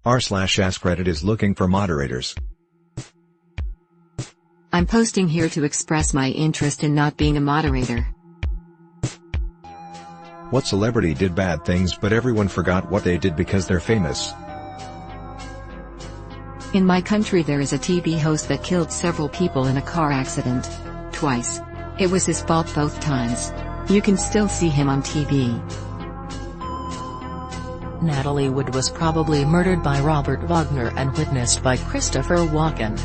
r/AskReddit is looking for moderators. I'm posting here to express my interest in not being a moderator. What celebrity did bad things but everyone forgot what they did because they're famous? In my country there is a TV host that killed several people in a car accident. Twice. It was his fault both times. You can still see him on TV. Natalie Wood was probably murdered by Robert Wagner and witnessed by Christopher Walken.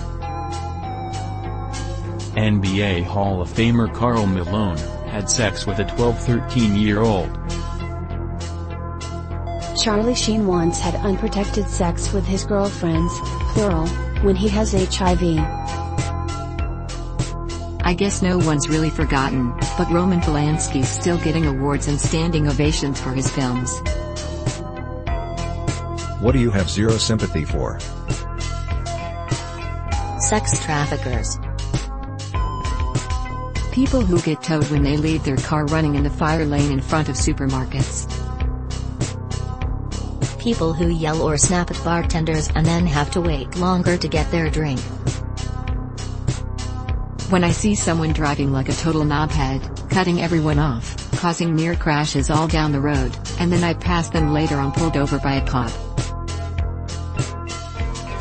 NBA Hall of Famer Karl Malone had sex with a 12-13-year-old. Charlie Sheen once had unprotected sex with his girlfriends, plural, when he has HIV. I guess no one's really forgotten, but Roman Polanski's still getting awards and standing ovations for his films. What do you have zero sympathy for? Sex traffickers. People who get towed when they leave their car running in the fire lane in front of supermarkets. People who yell or snap at bartenders and then have to wait longer to get their drink. When I see someone driving like a total knobhead, cutting everyone off, causing near crashes all down the road, and then I pass them later on pulled over by a cop.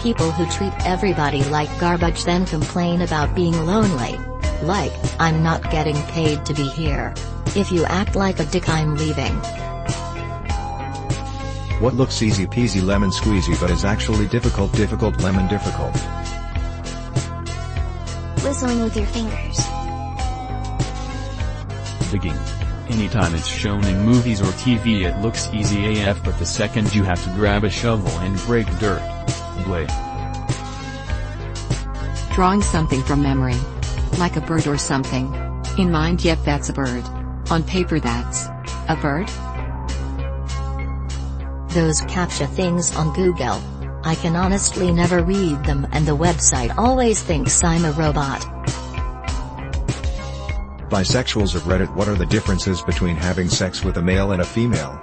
People who treat everybody like garbage then complain about being lonely. Like, I'm not getting paid to be here. If you act like a dick I'm leaving. What looks easy peasy lemon squeezy but is actually difficult lemon difficult? Whistling with your fingers. Digging. Anytime it's shown in movies or TV it looks easy AF, but the second you have to grab a shovel and break dirt. Blade. Drawing something from memory. Like a bird or something. In mind, yep, that's a bird. On paper, that's a bird? Those CAPTCHA things on Google. I can honestly never read them and the website always thinks I'm a robot. Bisexuals of Reddit, what are the differences between having sex with a male and a female?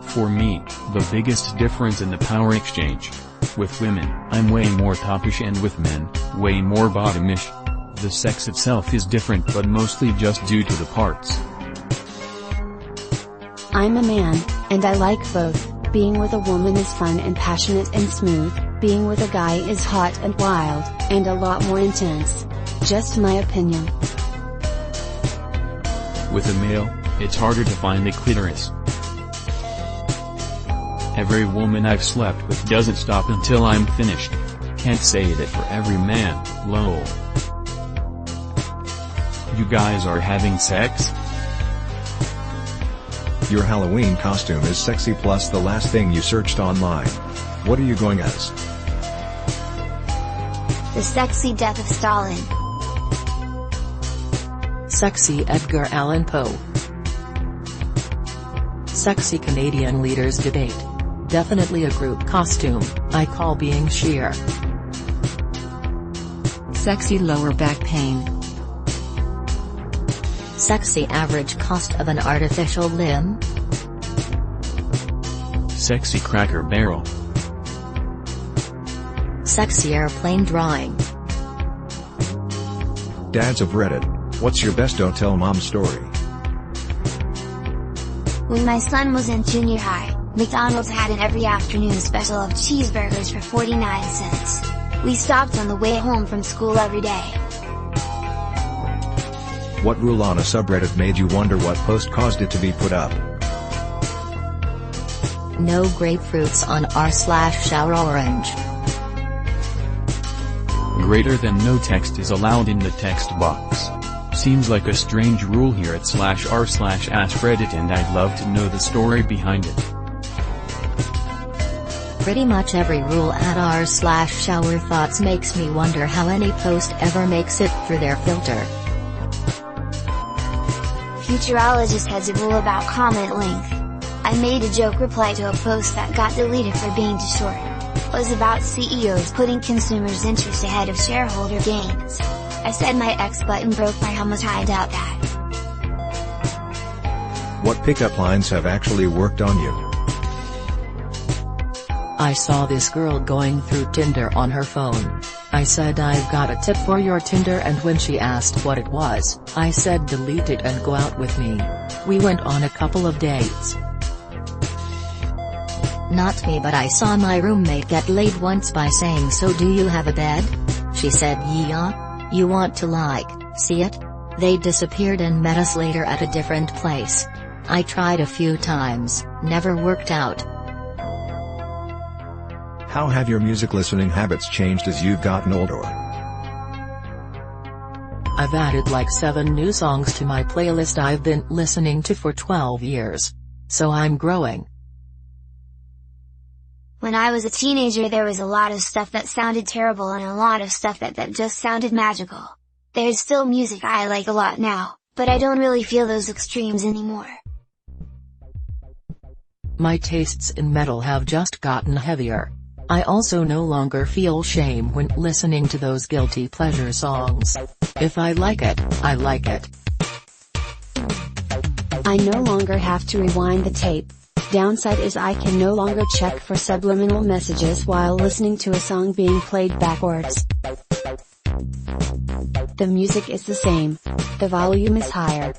For me, the biggest difference in the power exchange. With women, I'm way more toppish, and with men, way more bottomish. The sex itself is different but mostly just due to the parts. I'm a man, and I like both. Being with a woman is fun and passionate and smooth, being with a guy is hot and wild, and a lot more intense. Just my opinion. With a male, it's harder to find the clitoris. Every woman I've slept with doesn't stop until I'm finished. Can't say that for every man, lol. You guys are having sex? Your Halloween costume is sexy plus the last thing you searched online. What are you going as? The sexy death of Stalin. Sexy Edgar Allan Poe. Sexy Canadian leaders debate. Definitely a group costume, I call being sheer. Sexy lower back pain. Sexy average cost of an artificial limb. Sexy Cracker Barrel. Sexy airplane drawing. Dads of Reddit, what's your best don't tell mom story? When my son was in junior high, McDonald's had an every afternoon special of cheeseburgers for 49 cents. We stopped on the way home from school every day. What rule on a subreddit made you wonder what post caused it to be put up? No grapefruits on r/shower orange. Greater than no text is allowed in the text box. Seems like a strange rule here at /r/AskReddit, and I'd love to know the story behind it. Pretty much every rule at r/shower thoughts makes me wonder how any post ever makes it through their filter. Futurologist has a rule about comment length. I made a joke reply to a post that got deleted for being too short. It was about CEOs putting consumers' interest ahead of shareholder gains. I said my X button broke by how much I doubt that. What pickup lines have actually worked on you? I saw this girl going through Tinder on her phone. I said I've got a tip for your Tinder, and when she asked what it was, I said delete it and go out with me. We went on a couple of dates. Not me, but I saw my roommate get laid once by saying, "So do you have a bed?" She said, "Yeah. You want to see it?" They disappeared and met us later at a different place. I tried a few times, never worked out. How have your music listening habits changed as you've gotten older? I've added like 7 new songs to my playlist I've been listening to for 12 years. So I'm growing. When I was a teenager, there was a lot of stuff that sounded terrible and a lot of stuff that just sounded magical. There's still music I like a lot now, but I don't really feel those extremes anymore. My tastes in metal have just gotten heavier. I also no longer feel shame when listening to those guilty pleasure songs. If I like it, I like it. I no longer have to rewind the tape. Downside is I can no longer check for subliminal messages while listening to a song being played backwards. The music is the same. The volume is higher.